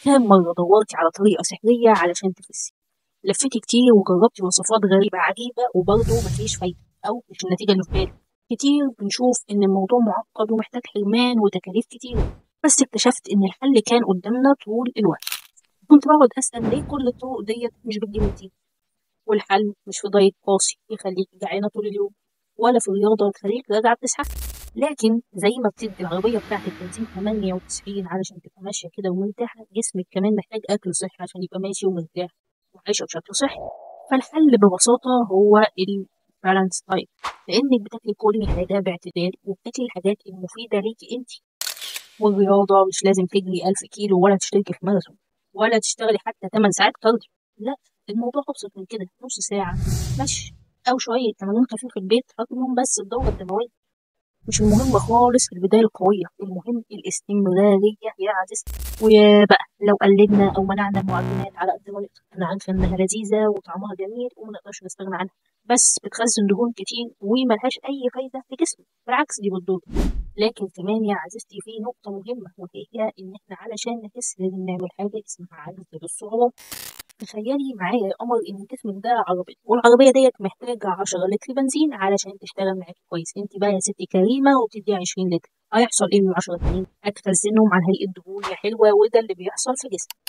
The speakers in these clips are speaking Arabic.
كام مرة دورتي على طريقة سحرية علشان تخسي؟ لفيتي كتير وجربتي وصفات غريبة عجيبة وبرضه مفيش فايدة أو مش النتيجة اللي في بالك. كتير بنشوف إن الموضوع معقد ومحتاج حرمان وتكاليف كتير، بس اكتشفت إن الحل كان قدامنا طول الوقت. كنت بقعد أسأل ليه كل الطرق ديت مش بتجيب نتيجة، والحل مش في دايت قاسي يخليك جعانة طول اليوم، ولا في رياضة تخليك راجعة بتسحب، لكن زي ما بتدي العربية بتاعتك بنزين 98 علشان تبقى ماشية كده ومرتاحة، جسمك كمان محتاج أكل صحي عشان يبقى ماشي ومرتاح وعايشة بشكل صحي. فالحل ببساطة هو البالانس دايت، لأنك بتاكلي كل حاجة باعتدال وبتاكلي الحاجات المفيدة ليكي انت. والرياضة مش لازم تجري 1000 كيلو ولا تشتركي في ماراثون ولا تشتغلي حتى 8 ساعات كارديو، لا، الموضوع أبسط من كده، نص ساعة مشي أو شوية تمارين خفيفة في البيت هتقوم بس الدورة الدموية. مش المهم خالص البداية القوية، المهم الاستمرارية يا عزيزتي. ويا بقى لو قلدنا أو منعنا المعجنات على قد ما نقدر، أنا عارفة إنها لذيذة وطعمها جميل وما نقدرش نستغنى عنها، بس بتخزن دهون كتير وملهاش أي فايدة في جسمك، بالعكس دي بتضر. لكن كمان يا عزيزتي في نقطة مهمة، وهي إن إحنا علشان نخس لازم نعمل حاجة اسمها عدد السعرات. تخيلي معايا يا قمر ان جسمك ده عربية، والعربية ديت محتاجة 10 لتر بنزين علشان تشتغل معاكي كويس. انت بقى يا ستي كريمة وبتدي 20 لتر، هيحصل ايه من 10 التانيين؟ هتخزنهم على هيئة دهون يا حلوة، وده اللي بيحصل في جسمك.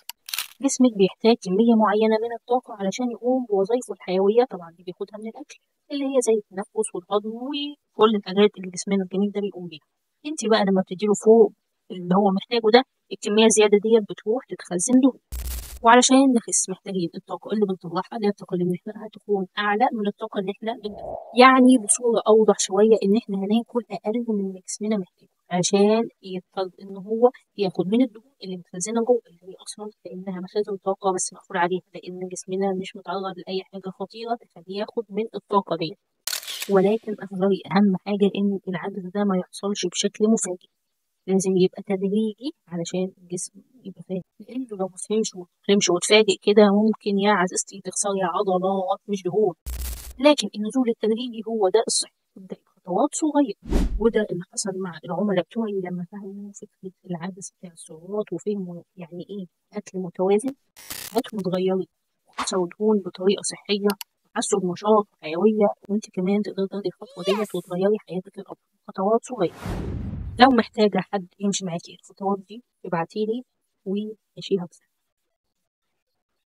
جسمك بيحتاج كمية معينة من الطاقة علشان يقوم بوظائفه الحيوية، طبعا دي بياخدها من الأكل اللي هي زي التنفس والهضم وكل الحاجات اللي جسمنا الجميل ده بيقوم بيها. انت بقى لما بتديله فوق اللي هو محتاجه ده، الكمية الزيادة ديت بتروح تتخزن له. وعلشان نخس محتاجين الطاقة اللي بنطلعها، اللي هي الطاقة اللي بنحرقها، تكون أعلى من الطاقة اللي احنا بنطلعها. يعني بصورة أوضح شوية إن احنا هناكل أقل من اللي جسمنا محتاجه عشان يضطر إن هو ياخد من الدهون اللي متخزنة جوه، اللي هي أصلا كأنها مخازن طاقة بس مقفول عليها، لأن جسمنا مش متعرض لأي حاجة خطيرة تخليه ياخد من الطاقة دي. ولكن أحذري، أهم حاجة إن العدد ده ما يحصلش بشكل مفاجئ، لازم يبقى تدريجي علشان الجسم يبقى فاهم، لأنه لو ما فهمش وتفاجئ كده ممكن يا عزيزتي تخسري عضلات مش دهون. لكن النزول التدريجي هو ده الصح، تبدأي بخطوات صغيرة، وده اللي حصل مع العملاء بتوعي لما فهموا فكرة العجز بتاع السعرات وفهموا يعني إيه أكل متوازن. حياتهم اتغيرت وخسروا دهون بطريقة صحية، حسوا بنشاط وحيوية، وانت كمان تقدري تاخدي الخطوة ديت وتغيري حياتك للأفضل. خطوات صغيرة، لو محتاجة حد يمشي معاكي الخطوات دي ابعتيلي ومشيها بسرعة.